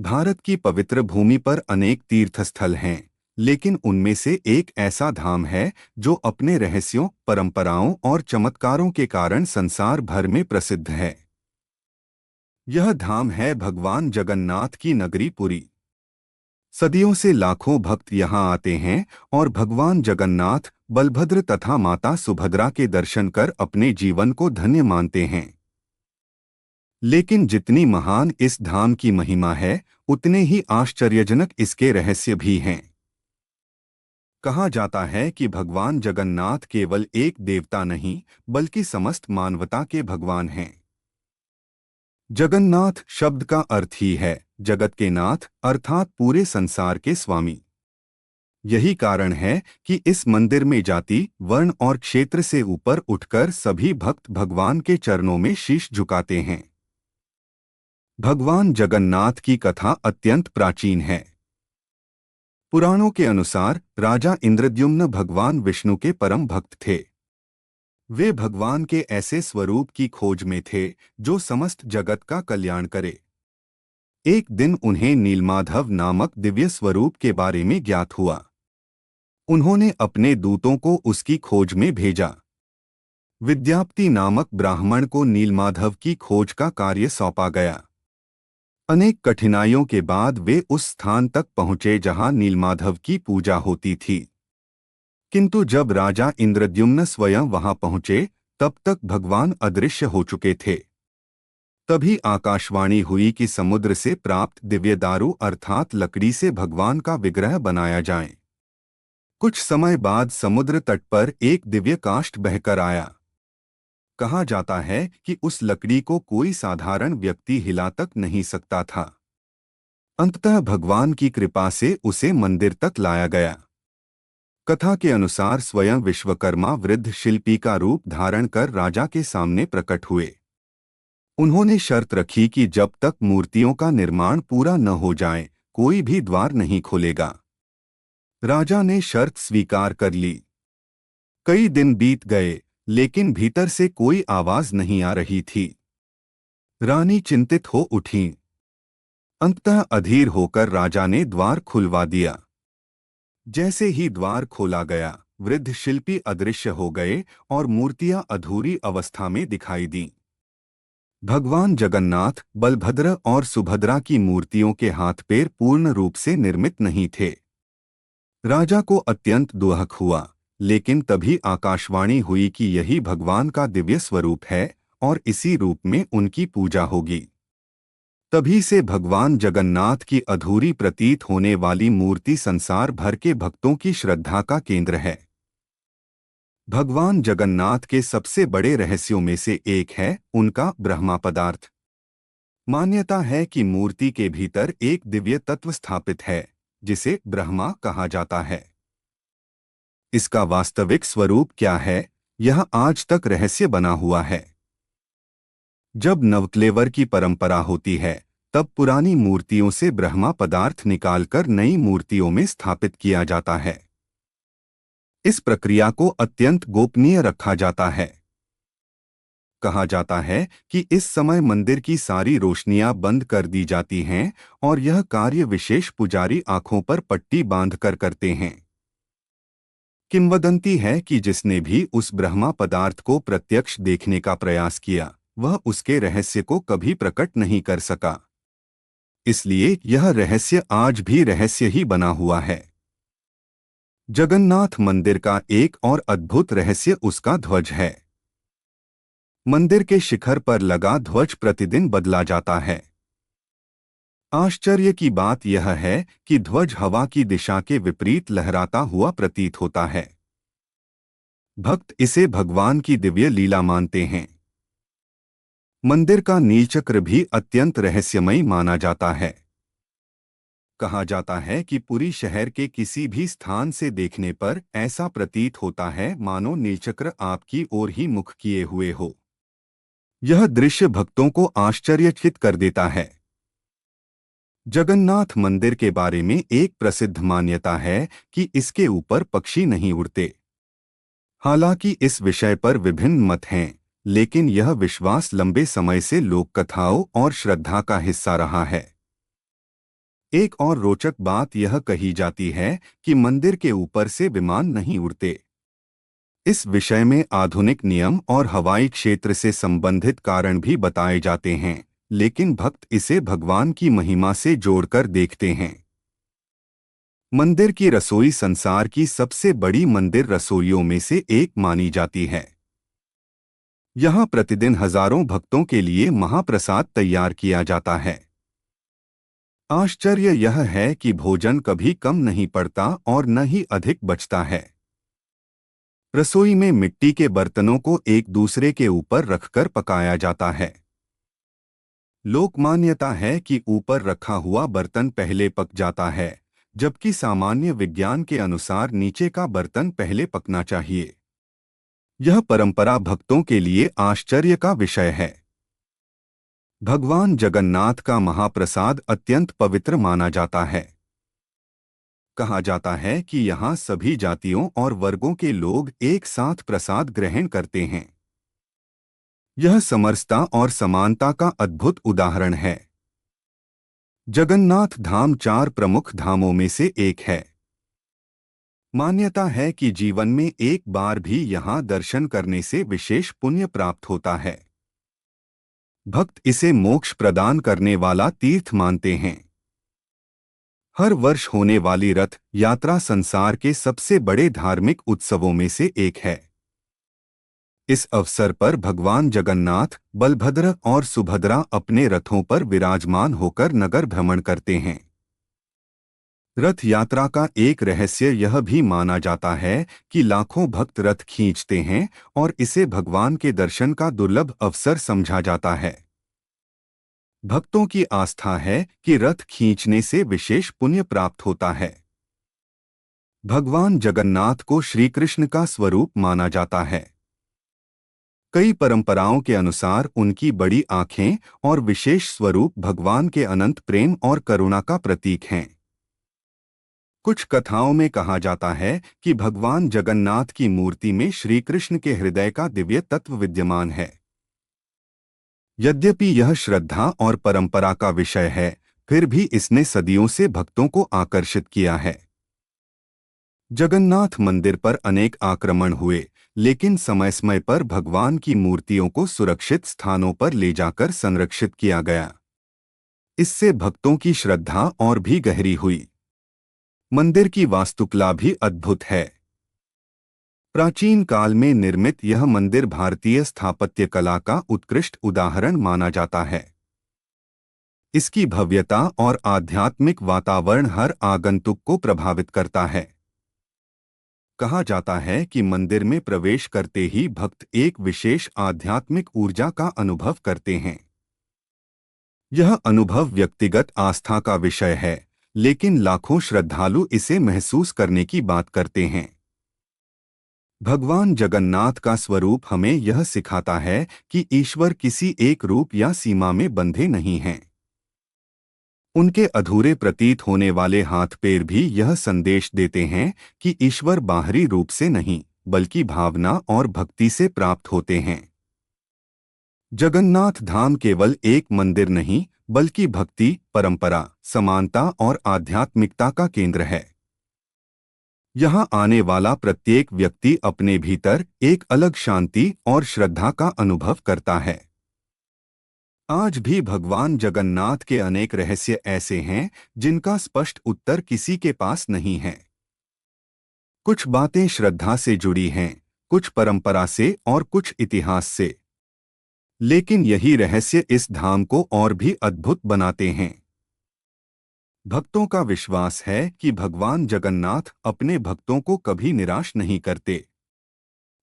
भारत की पवित्र भूमि पर अनेक तीर्थस्थल हैं, लेकिन उनमें से एक ऐसा धाम है जो अपने रहस्यों, परंपराओं और चमत्कारों के कारण संसार भर में प्रसिद्ध है। यह धाम है भगवान जगन्नाथ की नगरी पुरी। सदियों से लाखों भक्त यहाँ आते हैं और भगवान जगन्नाथ, बलभद्र तथा माता सुभद्रा के दर्शन कर अपने जीवन को धन्य मानते हैं। लेकिन जितनी महान इस धाम की महिमा है, उतने ही आश्चर्यजनक इसके रहस्य भी हैं। कहा जाता है कि भगवान जगन्नाथ केवल एक देवता नहीं, बल्कि समस्त मानवता के भगवान हैं। जगन्नाथ शब्द का अर्थ ही है जगत के नाथ, अर्थात पूरे संसार के स्वामी। यही कारण है कि इस मंदिर में जाति, वर्ण और क्षेत्र से ऊपर उठकर सभी भक्त भगवान के चरणों में शीश झुकाते हैं। भगवान जगन्नाथ की कथा अत्यंत प्राचीन है। पुराणों के अनुसार राजा इंद्रद्युम्न भगवान विष्णु के परम भक्त थे। वे भगवान के ऐसे स्वरूप की खोज में थे जो समस्त जगत का कल्याण करे। एक दिन उन्हें नीलमाधव नामक दिव्य स्वरूप के बारे में ज्ञात हुआ। उन्होंने अपने दूतों को उसकी खोज में भेजा। विद्यापति नामक ब्राह्मण को नीलमाधव की खोज का कार्य सौंपा गया। अनेक कठिनाइयों के बाद वे उस स्थान तक पहुंचे जहां नीलमाधव की पूजा होती थी। किंतु जब राजा इंद्रद्युम्न स्वयं वहां पहुंचे, तब तक भगवान अदृश्य हो चुके थे। तभी आकाशवाणी हुई कि समुद्र से प्राप्त दिव्य दारू अर्थात लकड़ी से भगवान का विग्रह बनाया जाए। कुछ समय बाद समुद्र तट पर एक दिव्य काष्ठ बहकर आया। कहा जाता है कि उस लकड़ी को कोई साधारण व्यक्ति हिला तक नहीं सकता था। अंततः भगवान की कृपा से उसे मंदिर तक लाया गया। कथा के अनुसार स्वयं विश्वकर्मा वृद्ध शिल्पी का रूप धारण कर राजा के सामने प्रकट हुए। उन्होंने शर्त रखी कि जब तक मूर्तियों का निर्माण पूरा न हो जाए, कोई भी द्वार नहीं खोलेगा। राजा ने शर्त स्वीकार कर ली। कई दिन बीत गए, लेकिन भीतर से कोई आवाज नहीं आ रही थी। रानी चिंतित हो उठी। अंततः अधीर होकर राजा ने द्वार खुलवा दिया। जैसे ही द्वार खोला गया, वृद्ध शिल्पी अदृश्य हो गए और मूर्तियां अधूरी अवस्था में दिखाई दीं। भगवान जगन्नाथ, बलभद्र और सुभद्रा की मूर्तियों के हाथ पैर पूर्ण रूप से निर्मित नहीं थे। राजा को अत्यंत दुहक हुआ, लेकिन तभी आकाशवाणी हुई कि यही भगवान का दिव्य स्वरूप है और इसी रूप में उनकी पूजा होगी। तभी से भगवान जगन्नाथ की अधूरी प्रतीत होने वाली मूर्ति संसार भर के भक्तों की श्रद्धा का केंद्र है। भगवान जगन्नाथ के सबसे बड़े रहस्यों में से एक है उनका ब्रह्मा पदार्थ। मान्यता है कि मूर्ति के भीतर एक दिव्य तत्व स्थापित है, जिसे ब्रह्मा कहा जाता है। इसका वास्तविक स्वरूप क्या है, यह आज तक रहस्य बना हुआ है। जब नवक्लेवर की परंपरा होती है, तब पुरानी मूर्तियों से ब्रह्मा पदार्थ निकालकर नई मूर्तियों में स्थापित किया जाता है। इस प्रक्रिया को अत्यंत गोपनीय रखा जाता है। कहा जाता है कि इस समय मंदिर की सारी रोशनियां बंद कर दी जाती हैं और यह कार्य विशेष पुजारी आंखों पर पट्टी बांधकर करते हैं। किंवदंती है कि जिसने भी उस ब्रह्मा पदार्थ को प्रत्यक्ष देखने का प्रयास किया, वह उसके रहस्य को कभी प्रकट नहीं कर सका। इसलिए यह रहस्य आज भी रहस्य ही बना हुआ है। जगन्नाथ मंदिर का एक और अद्भुत रहस्य उसका ध्वज है। मंदिर के शिखर पर लगा ध्वज प्रतिदिन बदला जाता है। आश्चर्य की बात यह है कि ध्वज हवा की दिशा के विपरीत लहराता हुआ प्रतीत होता है। भक्त इसे भगवान की दिव्य लीला मानते हैं। मंदिर का नीलचक्र भी अत्यंत रहस्यमयी माना जाता है। कहा जाता है कि पुरी शहर के किसी भी स्थान से देखने पर ऐसा प्रतीत होता है मानो नीलचक्र आपकी ओर ही मुख किए हुए हो। यह दृश्य भक्तों को आश्चर्यचकित कर देता है। जगन्नाथ मंदिर के बारे में एक प्रसिद्ध मान्यता है कि इसके ऊपर पक्षी नहीं उड़ते। हालांकि इस विषय पर विभिन्न मत हैं, लेकिन यह विश्वास लंबे समय से लोक कथाओं और श्रद्धा का हिस्सा रहा है। एक और रोचक बात यह कही जाती है कि मंदिर के ऊपर से विमान नहीं उड़ते। इस विषय में आधुनिक नियम और हवाई क्षेत्र से संबंधित कारण भी बताए जाते हैं, लेकिन भक्त इसे भगवान की महिमा से जोड़कर देखते हैं। मंदिर की रसोई संसार की सबसे बड़ी मंदिर रसोइयों में से एक मानी जाती है। यहाँ प्रतिदिन हजारों भक्तों के लिए महाप्रसाद तैयार किया जाता है। आश्चर्य यह है कि भोजन कभी कम नहीं पड़ता और न ही अधिक बचता है। रसोई में मिट्टी के बर्तनों को एक दूसरे के ऊपर रखकर पकाया जाता है। लोक मान्यता है कि ऊपर रखा हुआ बर्तन पहले पक जाता है, जबकि सामान्य विज्ञान के अनुसार नीचे का बर्तन पहले पकना चाहिए। यह परंपरा भक्तों के लिए आश्चर्य का विषय है। भगवान जगन्नाथ का महाप्रसाद अत्यंत पवित्र माना जाता है। कहा जाता है कि यहाँ सभी जातियों और वर्गों के लोग एक साथ प्रसाद ग्रहण करते हैं। यह समरसता और समानता का अद्भुत उदाहरण है। जगन्नाथ धाम 4 प्रमुख धामों में से एक है। मान्यता है कि जीवन में एक बार भी यहाँ दर्शन करने से विशेष पुण्य प्राप्त होता है। भक्त इसे मोक्ष प्रदान करने वाला तीर्थ मानते हैं। हर वर्ष होने वाली रथ यात्रा संसार के सबसे बड़े धार्मिक उत्सवों में से एक है। इस अवसर पर भगवान जगन्नाथ, बलभद्र और सुभद्रा अपने रथों पर विराजमान होकर नगर भ्रमण करते हैं। रथ यात्रा का एक रहस्य यह भी माना जाता है कि लाखों भक्त रथ खींचते हैं और इसे भगवान के दर्शन का दुर्लभ अवसर समझा जाता है। भक्तों की आस्था है कि रथ खींचने से विशेष पुण्य प्राप्त होता है। भगवान जगन्नाथ को श्री कृष्ण का स्वरूप माना जाता है। कई परंपराओं के अनुसार उनकी बड़ी आंखें और विशेष स्वरूप भगवान के अनंत प्रेम और करुणा का प्रतीक हैं। कुछ कथाओं में कहा जाता है कि भगवान जगन्नाथ की मूर्ति में श्री कृष्ण के हृदय का दिव्य तत्व विद्यमान है। यद्यपि यह श्रद्धा और परंपरा का विषय है, फिर भी इसने सदियों से भक्तों को आकर्षित किया है। जगन्नाथ मंदिर पर अनेक आक्रमण हुए, लेकिन समय समय पर भगवान की मूर्तियों को सुरक्षित स्थानों पर ले जाकर संरक्षित किया गया। इससे भक्तों की श्रद्धा और भी गहरी हुई। मंदिर की वास्तुकला भी अद्भुत है। प्राचीन काल में निर्मित यह मंदिर भारतीय स्थापत्य कला का उत्कृष्ट उदाहरण माना जाता है। इसकी भव्यता और आध्यात्मिक वातावरण हर आगंतुक को प्रभावित करता है। कहा जाता है कि मंदिर में प्रवेश करते ही भक्त एक विशेष आध्यात्मिक ऊर्जा का अनुभव करते हैं। यह अनुभव व्यक्तिगत आस्था का विषय है, लेकिन लाखों श्रद्धालु इसे महसूस करने की बात करते हैं। भगवान जगन्नाथ का स्वरूप हमें यह सिखाता है कि ईश्वर किसी एक रूप या सीमा में बंधे नहीं हैं। उनके अधूरे प्रतीत होने वाले हाथ पैर भी यह संदेश देते हैं कि ईश्वर बाहरी रूप से नहीं, बल्कि भावना और भक्ति से प्राप्त होते हैं। जगन्नाथ धाम केवल एक मंदिर नहीं, बल्कि भक्ति, परंपरा, समानता और आध्यात्मिकता का केंद्र है। यहाँ आने वाला प्रत्येक व्यक्ति अपने भीतर एक अलग शांति और श्रद्धा का अनुभव करता है। आज भी भगवान जगन्नाथ के अनेक रहस्य ऐसे हैं जिनका स्पष्ट उत्तर किसी के पास नहीं है। कुछ बातें श्रद्धा से जुड़ी हैं, कुछ परंपरा से और कुछ इतिहास से। लेकिन यही रहस्य इस धाम को और भी अद्भुत बनाते हैं। भक्तों का विश्वास है कि भगवान जगन्नाथ अपने भक्तों को कभी निराश नहीं करते।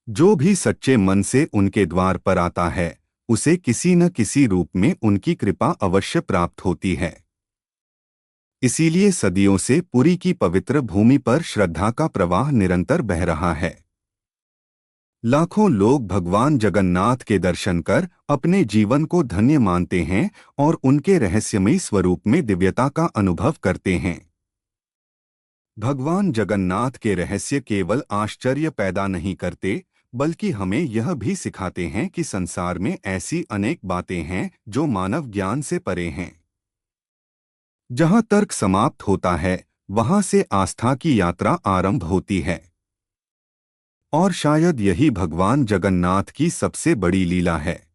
जो भी सच्चे मन से उनके द्वार पर आता है, उसे किसी न किसी रूप में उनकी कृपा अवश्य प्राप्त होती है। इसीलिए सदियों से पुरी की पवित्र भूमि पर श्रद्धा का प्रवाह निरंतर बह रहा है। लाखों लोग भगवान जगन्नाथ के दर्शन कर अपने जीवन को धन्य मानते हैं और उनके रहस्यमयी स्वरूप में दिव्यता का अनुभव करते हैं। भगवान जगन्नाथ के रहस्य केवल आश्चर्य पैदा नहीं करते, बल्कि हमें यह भी सिखाते हैं कि संसार में ऐसी अनेक बातें हैं जो मानव ज्ञान से परे हैं। जहां तर्क समाप्त होता है वहां से आस्था की यात्रा आरंभ होती है। और शायद यही भगवान जगन्नाथ की सबसे बड़ी लीला है।